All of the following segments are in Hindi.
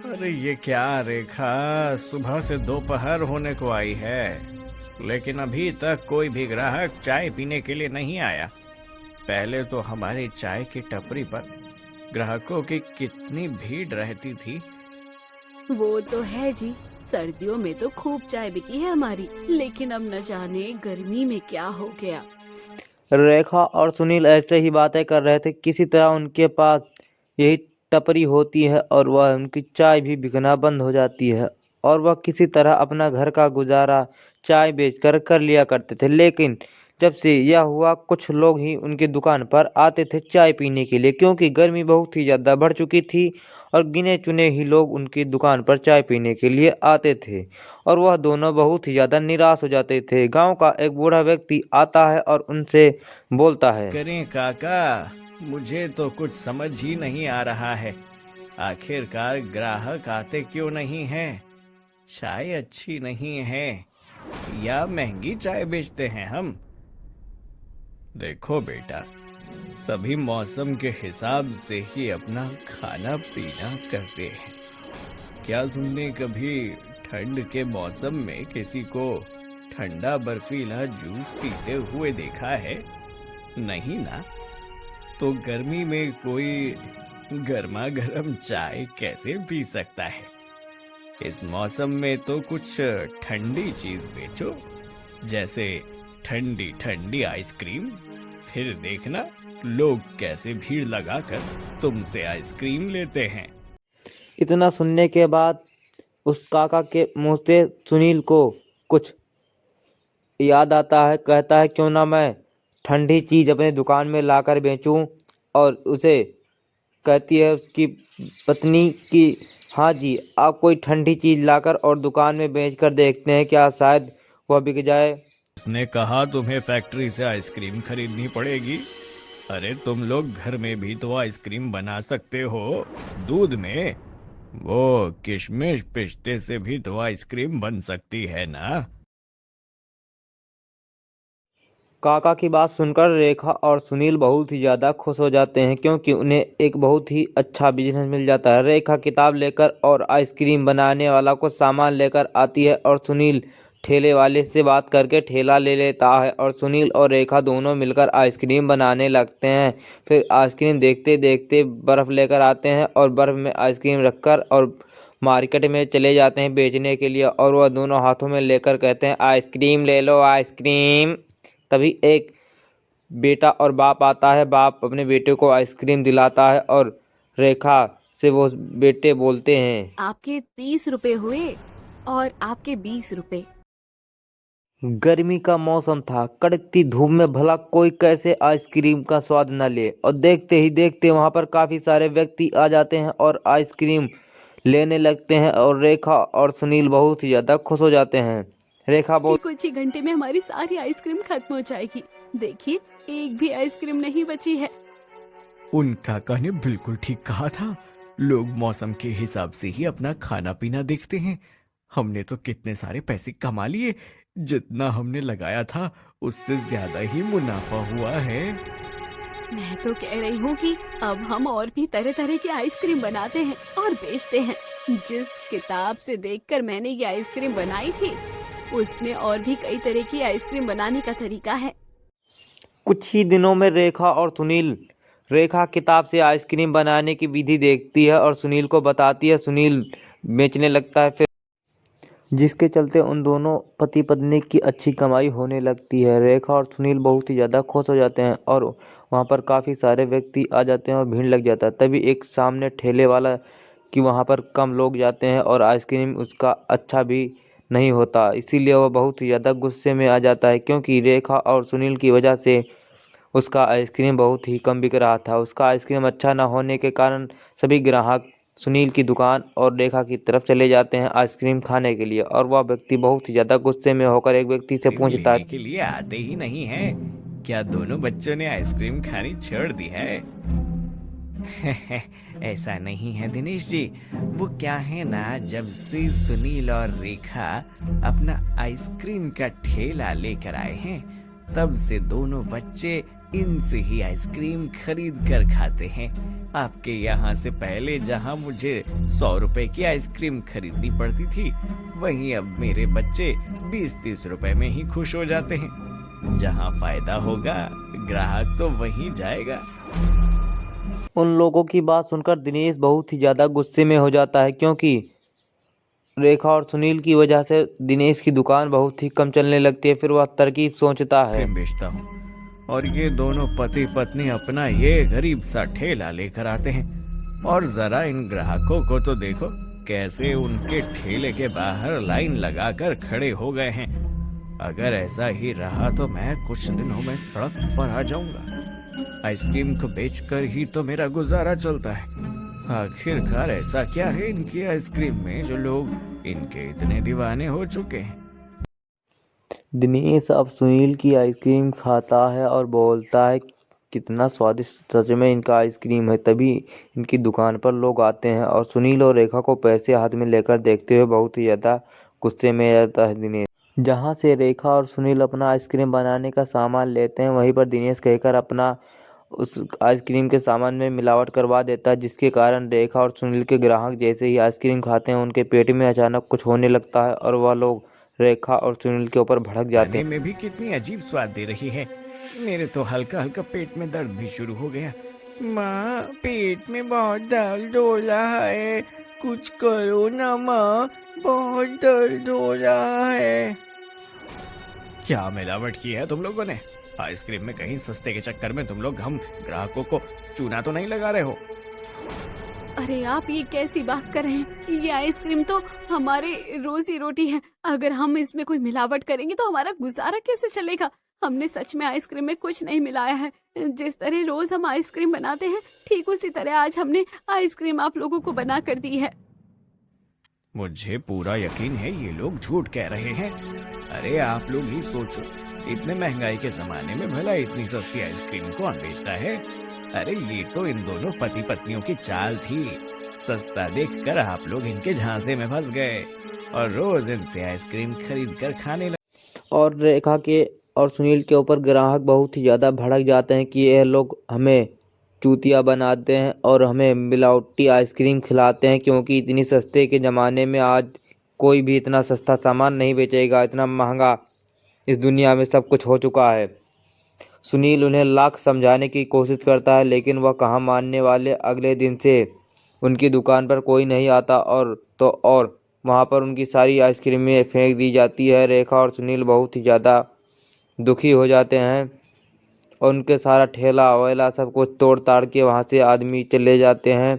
अरे ये क्या रेखा, सुबह से दोपहर होने को आई है, लेकिन अभी तक कोई भी ग्राहक चाय पीने के लिए नहीं आया। पहले तो हमारी चाय की टपरी पर ग्राहकों की कितनी भीड़ रहती थी। वो तो है जी। सर्दियों में तो खूब चाय बिकी है हमारी, लेकिन अब न जाने गर्मी में क्या हो गया। रेखा और सुनील ऐसे ही बातें कर रहे थे। किसी तरह उनके पास यही टपरी होती है और वह उनकी चाय भी बिकना बंद हो जाती है और वह किसी तरह अपना घर का गुजारा चाय बेचकर कर लिया करते थे। लेकिन जब से यह हुआ, कुछ लोग ही उनकी दुकान पर आते थे चाय पीने के लिए, क्योंकि गर्मी बहुत ही ज़्यादा बढ़ चुकी थी और गिने चुने ही लोग उनकी दुकान पर चाय पीने के लिए आते थे और वह दोनों बहुत ही ज़्यादा निराश हो जाते थे। गांव का एक बूढ़ा व्यक्ति आता है और उनसे बोलता है। करें काका, मुझे तो कुछ समझ ही नहीं आ रहा है। आखिरकार ग्राहक आते क्यों नहीं हैं? चाय अच्छी नहीं है या महंगी चाय बेचते हैं हम? देखो बेटा, सभी मौसम के हिसाब से ही अपना खाना पीना करते हैं। क्या तुमने कभी ठंड के मौसम में किसी को ठंडा बर्फीला जूस पीते हुए देखा है? नहीं ना? तो गर्मी में कोई गर्मा गर्म चाय कैसे पी सकता है? इस मौसम में तो कुछ ठंडी चीज बेचो, जैसे ठंडी ठंडी आइसक्रीम। फिर देखना लोग कैसे भीड़ लगाकर तुमसे आइसक्रीम लेते हैं। इतना सुनने के बाद उस काका के मुंह से सुनील को कुछ याद आता है। कहता है, क्यों ना मैं ठंडी चीज़ अपने दुकान में लाकर बेचूं। और उसे कहती है उसकी पत्नी कि हाँ जी, आप कोई ठंडी चीज़ लाकर और दुकान में बेचकर देखते हैं, क्या शायद वह बिक जाए। उसने कहा तुम्हें फैक्ट्री से आइसक्रीम खरीदनी पड़ेगी। अरे तुम लोग घर में भी तो आइसक्रीम बना सकते हो, दूध में। वो किशमिश पिस्ते से भी तो आइसक्रीम बन सकती है ना? काका की बात सुनकर रेखा और सुनील बहुत ही ज़्यादा खुश हो जाते हैं, क्योंकि उन्हें एक बहुत ही अच्छा बिजनेस मिल जाता है। रेखा किताब लेकर और आइसक्रीम बनाने वाला को सामान लेकर आती है और सुनील ठेले वाले से बात करके ठेला ले लेता है और सुनील और रेखा दोनों मिलकर आइसक्रीम बनाने लगते हैं। फिर आइसक्रीम देखते देखते बर्फ़ लेकर आते हैं और बर्फ़ में आइसक्रीम रखकर और मार्केट में चले जाते हैं बेचने के लिए। और वह दोनों हाथों में लेकर कहते हैं, आइसक्रीम ले लो आइसक्रीम। तभी एक बेटा और बाप आता है। बाप अपने बेटे को आइसक्रीम दिलाता है और रेखा से वो बेटे बोलते हैं, आपके 30 रुपए हुए और आपके 20 रुपए। गर्मी का मौसम था, कड़कती धूप में भला कोई कैसे आइसक्रीम का स्वाद न ले। और देखते ही देखते वहां पर काफी सारे व्यक्ति आ जाते हैं और आइसक्रीम लेने लगते हैं और रेखा और सुनील बहुत ही ज्यादा खुश हो जाते हैं। रेखा कि बोल कुछ ही घंटे में हमारी सारी आइसक्रीम खत्म हो जाएगी। देखिए, एक भी आइसक्रीम नहीं बची है। उन काका ने बिल्कुल ठीक कहा था। लोग मौसम के हिसाब से ही अपना खाना पीना देखते हैं। हमने तो कितने सारे पैसे कमा लिए। जितना हमने लगाया था उससे ज्यादा ही मुनाफा हुआ है। मैं तो कह रही हूँ कि अब हम और भी तरह तरह की आइसक्रीम बनाते हैं और बेचते हैं। जिस किताब से देखकर मैंने ये आइसक्रीम बनाई थी, उसमें और भी कई तरह की आइसक्रीम बनाने का तरीका है। कुछ ही दिनों में रेखा किताब से आइसक्रीम बनाने की विधि देखती है और सुनील को बताती है। सुनील बेचने लगता है, फिर जिसके चलते उन दोनों पति पत्नी की अच्छी कमाई होने लगती है। रेखा और सुनील बहुत ही ज़्यादा खुश हो जाते हैं और वहाँ पर काफ़ी सारे व्यक्ति आ जाते हैं और भीड़ लग जाता है। तभी एक सामने ठेले वाला कि वहाँ पर कम लोग जाते हैं और आइसक्रीम उसका अच्छा भी नहीं होता, इसीलिए वह बहुत ही ज़्यादा गुस्से में आ जाता है, क्योंकि रेखा और सुनील की वजह से उसका आइसक्रीम बहुत ही कम बिक रहा था। उसका आइसक्रीम अच्छा न होने के कारण सभी ग्राहक सुनील की दुकान और रेखा की तरफ चले जाते हैं आइसक्रीम खाने के लिए। और वह व्यक्ति बहुत ही ज़्यादा गुस्से में होकर एक व्यक्ति से आइसक्रीम पूछता लेने है, के लिए आते ही नहीं है? क्या दोनों बच्चों ने आइसक्रीम खानी छोड़ दी है? ऐसा नहीं है दिनेश जी। वो क्या है ना, जब से सुनील और रेखा अपना आइसक्रीम का ठेला लेकर आए हैं, तब से दोनों बच्चे इनसे ही आइसक्रीम खरीद कर खाते हैं। आपके यहाँ से पहले जहाँ मुझे 100 रुपए की आइसक्रीम खरीदनी पड़ती थी, वहीं अब मेरे बच्चे 20-30 रुपए में ही खुश हो जाते हैं। जहाँ फायदा होगा ग्राहक तो वहीं जाएगा। उन लोगों की बात सुनकर दिनेश बहुत ही ज़्यादा गुस्से में हो जाता है, क्योंकि रेखा और सुनील की वजह से दिनेश की दुकान बहुत ही कम चलने लगती है। फिर वह तरकीब सोचता है। आइसक्रीम बेचता हूँ और ये दोनों पति पत्नी अपना ये गरीब सा ठेला लेकर आते हैं, और जरा इन ग्राहकों को तो देखो कैसे उनके ठेले के बाहर लाइन लगाकर खड़े हो गए हैं। अगर ऐसा ही रहा तो मैं कुछ दिनों में सड़क पर आ जाऊंगा। आइसक्रीम को बेचकर ही तो मेरा गुजारा चलता है। आखिरकार ऐसा क्या है इनकी आइसक्रीम में जो लोग इनके इतने दीवाने हो चुके हैं। दिनेश अब सुनील की आइसक्रीम खाता है और बोलता है कितना स्वादिष्ट सच में इनका आइसक्रीम है। तभी इनकी दुकान पर लोग आते हैं और सुनील और रेखा को पैसे हाथ में लेकर देखते हुए बहुत ही ज़्यादा गुस्से में आ जाता है दिनेश। जहाँ से रेखा और सुनील अपना आइसक्रीम बनाने का सामान लेते हैं, वहीं पर दिनेश कहकर अपना उस आइसक्रीम के सामान में मिलावट करवा देता है, जिसके कारण रेखा और सुनील के ग्राहक जैसे ही आइसक्रीम खाते हैं उनके पेट में अचानक कुछ होने लगता है और वह लोग रेखा और सुनील के ऊपर भड़क जाते खाने हैं। में भी कितनी अजीब स्वाद दे रही है। मेरे तो हल्का हल्का पेट में दर्द भी शुरू हो गया। माँ, पेट में बहुत दर्द हो रहा है, कुछ करो ना माँ, बहुत दर्द हो रहा है। क्या मिलावट की है तुम लोगों ने? आइसक्रीम में कहीं सस्ते के चक्कर में तुम लोग हम ग्राहकों को चूना तो नहीं लगा रहे हो? अरे आप ये कैसी बात कर रहे हैं? ये आइसक्रीम तो हमारे रोजी रोटी है। अगर हम इसमें कोई मिलावट करेंगे तो हमारा गुजारा कैसे चलेगा? हमने सच में आइसक्रीम में कुछ नहीं मिलाया है। जिस तरह रोज हम आइसक्रीम बनाते हैं, ठीक उसी तरह आज हमने आइसक्रीम आप लोगों को बना कर दी है। मुझे पूरा यकीन है ये लोग झूठ कह रहे हैं। अरे आप लोग ही सोचो, इतने महंगाई के जमाने में भला इतनी सस्ती आइसक्रीम कौन बेचता है? अरे ये तो इन दोनों पति पत्नियों की चाल थी। सस्ता देखकर आप लोग इनके झांसे में फंस गए और रोज इनसे आइसक्रीम खरीद कर खाने लगे। और रेखा के और सुनील के ऊपर ग्राहक बहुत ही ज़्यादा भड़क जाते हैं कि यह लोग हमें चूतिया बनाते हैं और हमें मिलावटी आइसक्रीम खिलाते हैं, क्योंकि इतनी सस्ते के ज़माने में आज कोई भी इतना सस्ता सामान नहीं बेचेगा। इतना महंगा इस दुनिया में सब कुछ हो चुका है। सुनील उन्हें लाख समझाने की कोशिश करता है, लेकिन वह कहाँ मानने वाले। अगले दिन से उनकी दुकान पर कोई नहीं आता और वहाँ पर उनकी सारी आइसक्रीमें फेंक दी जाती है। रेखा और सुनील बहुत ही ज़्यादा दुखी हो जाते हैं और उनके सारा ठेला वेला सब कुछ तोड़ ताड़ के वहाँ से आदमी चले जाते हैं।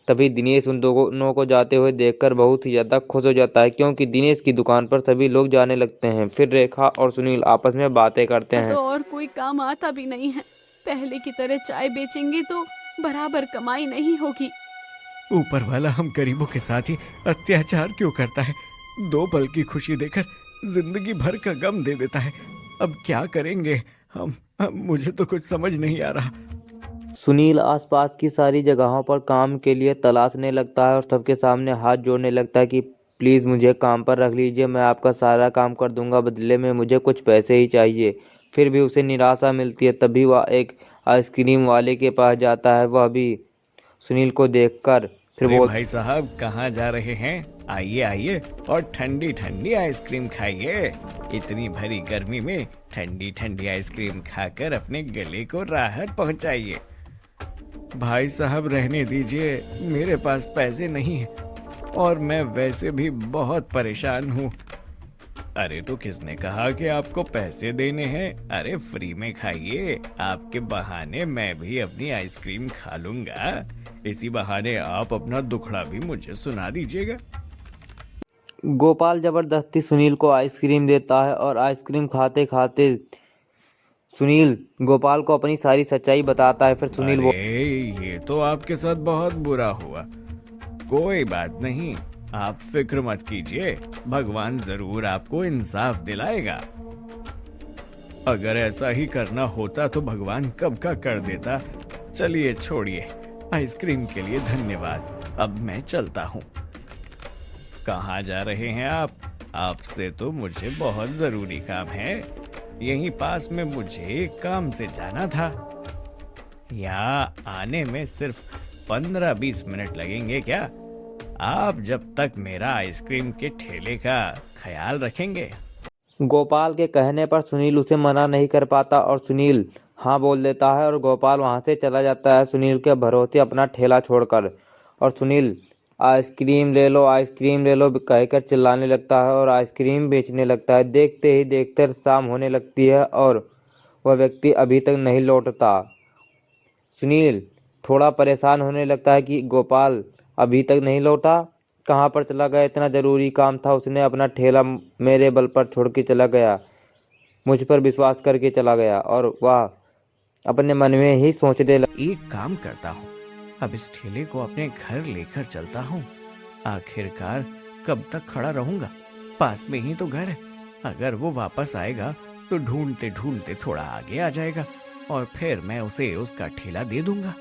तभी दिनेश उन दोनों को जाते हुए देखकर बहुत ही ज़्यादा खुश हो जाता है, क्योंकि दिनेश की दुकान पर सभी लोग जाने लगते हैं। फिर रेखा और सुनील आपस में बातें करते हैं। तो और कोई काम आता भी नहीं है। पहले की तरह चाय बेचेंगे तो बराबर कमाई नहीं होगी। ऊपर वाला हम गरीबों के साथ ही अत्याचार क्यों करता है? 2 पल की खुशी देकर जिंदगी भर का गम दे देता है। अब क्या करेंगे हम? मुझे तो कुछ समझ नहीं आ रहा। सुनील आसपास की सारी जगहों पर काम के लिए तलाशने लगता है और सबके सामने हाथ जोड़ने लगता है कि प्लीज़ मुझे काम पर रख लीजिए, मैं आपका सारा काम कर दूंगा, बदले में मुझे कुछ पैसे ही चाहिए। फिर भी उसे निराशा मिलती है। तभी वह एक आइसक्रीम वाले के पास जाता है। वह भी सुनील को देखकर फिर अरे बोल भाई साहब, कहाँ जा रहे हैं? आइए आइए और ठंडी ठंडी आइसक्रीम खाइए। इतनी भरी गर्मी में ठंडी ठंडी आइसक्रीम खाकर अपने गले को राहत पहुंचाइए। भाई साहब रहने दीजिए, मेरे पास पैसे नहीं है और मैं वैसे भी बहुत परेशान हूँ। अरे तो किसने कहा कि आपको पैसे देने हैं? अरे फ्री में खाइए, आपके बहाने मैं भी अपनी आइसक्रीम खा लूंगा। इसी बहाने आप अपना दुखड़ा भी मुझे सुना दीजिएगा। गोपाल जबरदस्ती सुनील को आइसक्रीम देता है और आइसक्रीम खाते खाते सुनील गोपाल को अपनी सारी सच्चाई बताता है। फिर सुनील अरे ये तो आपके साथ बहुत बुरा हुआ। कोई बात नहीं, आप फिक्र मत कीजिए, भगवान जरूर आपको इंसाफ दिलाएगा। अगर ऐसा ही करना होता तो भगवान कब का कर देता। चलिए छोड़िए, आइसक्रीम के लिए धन्यवाद। अब मैं चलता हूँ। कहाँ जा रहे हैं आप? आपसे तो मुझे बहुत जरूरी काम है। यहीं पास में मुझे एक काम से जाना था। यहाँ आने में सिर्फ 15-20 मिनट लगेंगे क्या? आप जब तक मेरा आइसक्रीम के ठेले का ख्याल रखेंगे। गोपाल के कहने पर सुनील उसे मना नहीं कर पाता और सुनील हाँ बोल देता है और गोपाल वहां से चला जाता है सुनील के भरोसे अपना ठेला छोड़कर। और सुनील आइसक्रीम ले लो कहकर चिल्लाने लगता है और आइसक्रीम बेचने लगता है। देखते ही देखते शाम होने लगती है और वह व्यक्ति अभी तक नहीं लौटता। सुनील थोड़ा परेशान होने लगता है कि गोपाल अभी तक नहीं लौटा, कहाँ पर चला गया, इतना ज़रूरी काम था, उसने अपना ठेला मेरे बल पर छोड़ के चला गया, मुझ पर विश्वास करके चला गया। और वह अपने मन में ही सोचने लगा। एक काम करता हूँ, अब इस ठेले को अपने घर लेकर चलता हूँ। आखिरकार कब तक खड़ा रहूंगा? पास में ही तो घर है। अगर वो वापस आएगा तो ढूंढते ढूंढते थोड़ा आगे आ जाएगा और फिर मैं उसे उसका ठेला दे दूंगा।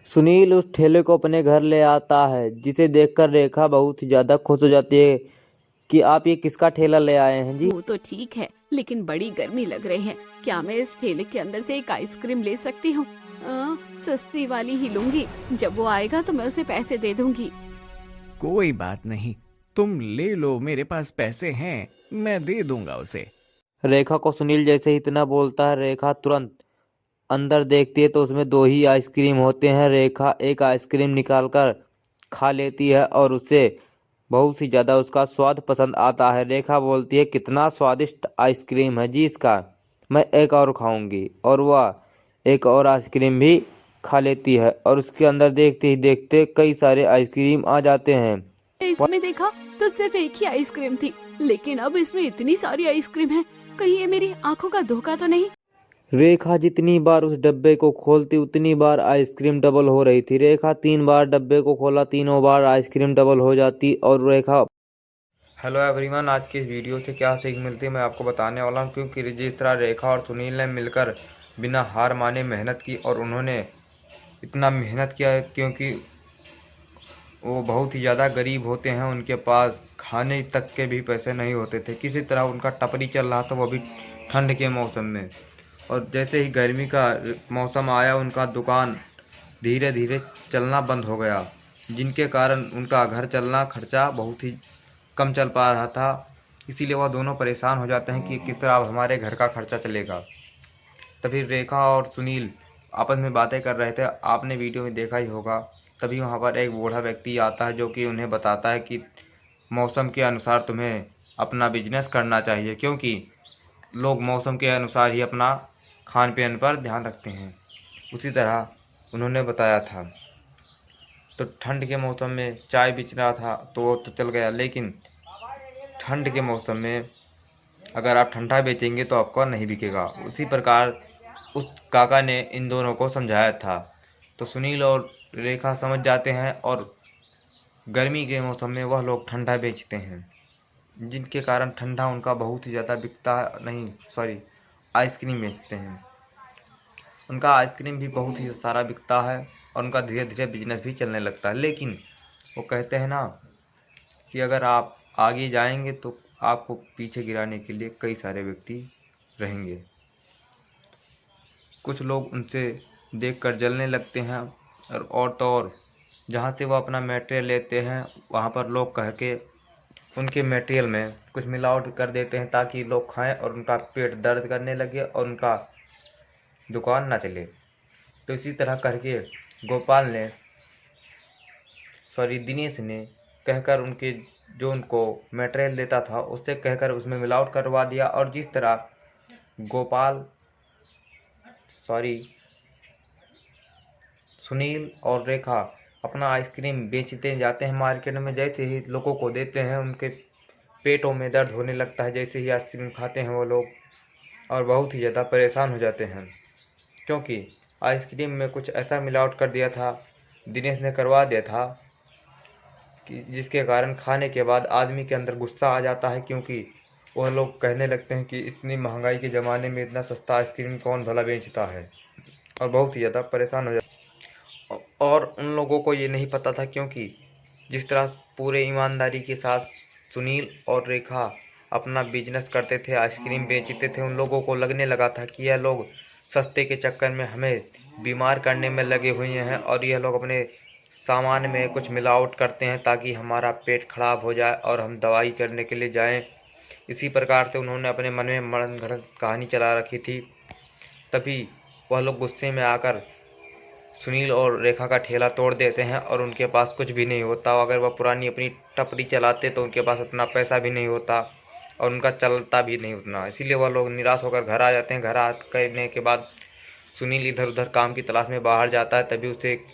सुनील उस ठेले को अपने घर ले आता है, जिसे देखकर रेखा बहुत ही ज्यादा खुश हो जाती है कि आप ये किसका ठेला ले आए हैं जी। वो तो ठीक है, लेकिन बड़ी गर्मी लग रही है। क्या मैं इस ठेले के अंदर से एक आइसक्रीम ले सकती हूँ? सस्ती वाली ही लूंगी। जब वो आएगा तो मैं उसे पैसे दे दूंगी। कोई बात नहीं, तुम ले लो, मेरे पास पैसे हैं, मैं दे दूंगा उसे। रेखा को सुनील जैसे ही इतना बोलता है, रेखा तुरंत अंदर देखती है तो उसमें 2 ही आइसक्रीम होते हैं। रेखा एक आइसक्रीम निकालकर खा लेती है और उसे बहुत ही ज़्यादा उसका स्वाद पसंद आता है। रेखा बोलती है कितना स्वादिष्ट आइसक्रीम है जी इसका, मैं एक और खाऊंगी। और वह एक और आइसक्रीम भी खा लेती है और उसके अंदर देखते ही देखते कई सारे आइसक्रीम आ जाते हैं। इसमें देखा तो सिर्फ एक ही आइसक्रीम थी, लेकिन अब इसमें इतनी सारी आइसक्रीम है। कहीं ये मेरी आंखों का धोखा तो नहीं? रेखा जितनी बार उस डब्बे को खोलती उतनी बार आइसक्रीम डबल हो रही थी। रेखा 3 बार डब्बे को खोला, तीनों बार आइसक्रीम डबल हो जाती और रेखा। हेलो एवरीवन, आज की इस वीडियो से क्या सीख मिलती है मैं आपको बताने वाला हूँ। क्योंकि जिस तरह रेखा और सुनील ने मिलकर बिना हार माने मेहनत की और उन्होंने इतना मेहनत किया है क्योंकि वो बहुत ही ज़्यादा गरीब होते हैं, उनके पास खाने तक के भी पैसे नहीं होते थे। किसी तरह उनका टपरी चल रहा था, वो भी ठंड के मौसम में। और जैसे ही गर्मी का मौसम आया उनका दुकान धीरे धीरे चलना बंद हो गया, जिनके कारण उनका घर चलना खर्चा बहुत ही कम चल पा रहा था। इसीलिए वह दोनों परेशान हो जाते हैं कि किस तरह अब हमारे घर का खर्चा चलेगा। तभी रेखा और सुनील आपस में बातें कर रहे थे, आपने वीडियो में देखा ही होगा। तभी वहाँ पर एक बूढ़ा व्यक्ति आता है जो कि उन्हें बताता है कि मौसम के अनुसार तुम्हें अपना बिजनेस करना चाहिए, क्योंकि लोग मौसम के अनुसार ही अपना खान पीन पर ध्यान रखते हैं। उसी तरह उन्होंने बताया था। तो ठंड के मौसम में चाय बेच रहा था तो वो तो चल गया, लेकिन ठंड के मौसम में अगर आप ठंडा बेचेंगे तो आपका नहीं बिकेगा। उसी प्रकार उस काका ने इन दोनों को समझाया था। तो सुनील और रेखा समझ जाते हैं और गर्मी के मौसम में वह लोग ठंडा बेचते हैं, जिनके कारण ठंडा उनका बहुत ही ज़्यादा बिकता है। नहीं सॉरी, आइसक्रीम बेचते हैं, उनका आइसक्रीम भी बहुत ही सारा बिकता है और उनका धीरे धीरे बिजनेस भी चलने लगता है। लेकिन वो कहते हैं ना कि अगर आप आगे जाएंगे तो आपको पीछे गिराने के लिए कई सारे व्यक्ति रहेंगे। कुछ लोग उनसे देखकर जलने लगते हैं और तो और जहाँ से वो अपना मटेरियल लेते हैं वहाँ पर लोग कह के उनके मटेरियल में कुछ मिलावट कर देते हैं ताकि लोग खाएं और उनका पेट दर्द करने लगे और उनका दुकान ना चले। तो इसी तरह करके गोपाल ने दिनेश ने कहकर उनके जो उनको मटेरियल देता था उससे कहकर उसमें मिलावट करवा दिया। और जिस तरह गोपाल सुनील और रेखा अपना आइसक्रीम बेचते जाते हैं मार्केट में, जैसे ही लोगों को देते हैं उनके पेटों में दर्द होने लगता है जैसे ही आइसक्रीम खाते हैं वो लोग, और बहुत ही ज़्यादा परेशान हो जाते हैं क्योंकि आइसक्रीम में कुछ ऐसा मिलावट कर दिया था, दिनेश ने करवा दिया था कि जिसके कारण खाने के बाद आदमी के अंदर गुस्सा आ जाता है, क्योंकि वह लोग कहने लगते हैं कि इतनी महंगाई के ज़माने में इतना सस्ता आइसक्रीम कौन भला बेचता है, और बहुत ही ज़्यादा परेशान हो जाता। और उन लोगों को ये नहीं पता था, क्योंकि जिस तरह पूरे ईमानदारी के साथ सुनील और रेखा अपना बिजनेस करते थे, आइसक्रीम बेचते थे, उन लोगों को लगने लगा था कि यह लोग सस्ते के चक्कर में हमें बीमार करने में लगे हुए हैं और यह लोग अपने सामान में कुछ मिलावट करते हैं ताकि हमारा पेट खराब हो जाए और हम दवाई करने के लिए जाएं। इसी प्रकार से उन्होंने अपने मन में मनगढ़ंत कहानी चला रखी थी। तभी वह लोग गुस्से में आकर सुनील और रेखा का ठेला तोड़ देते हैं और उनके पास कुछ भी नहीं होता। अगर वह पुरानी अपनी टपरी चलाते तो उनके पास उतना पैसा भी नहीं होता और उनका चलता भी नहीं उतना। इसीलिए वह लोग निराश होकर घर आ जाते हैं। घर आ करने के बाद सुनील इधर उधर काम की तलाश में बाहर जाता है। तभी उसे एक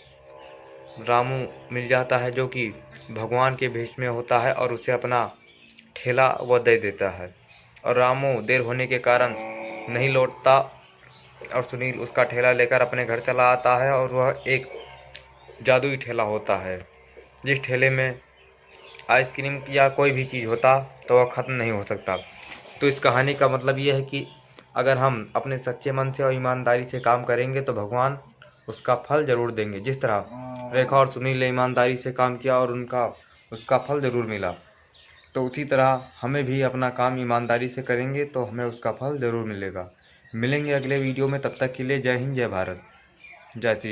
रामू मिल जाता है जो कि भगवान के भेष में होता है और उसे अपना ठेला वह दे देता है। और रामू देर होने के कारण नहीं लौटता और सुनील उसका ठेला लेकर अपने घर चला आता है और वह एक जादुई ठेला होता है जिस ठेले में आइसक्रीम या कोई भी चीज़ होता तो वह ख़त्म नहीं हो सकता। तो इस कहानी का मतलब ये है कि अगर हम अपने सच्चे मन से और ईमानदारी से काम करेंगे तो भगवान उसका फल ज़रूर देंगे। जिस तरह रेखा और सुनील ने ईमानदारी से काम किया और उसका फल ज़रूर मिला, तो उसी तरह हमें भी अपना काम ईमानदारी से करेंगे तो हमें उसका फल ज़रूर मिलेगा। मिलेंगे अगले वीडियो में, तब तक के लिए जय हिंद, जय भारत, जय श्री राम।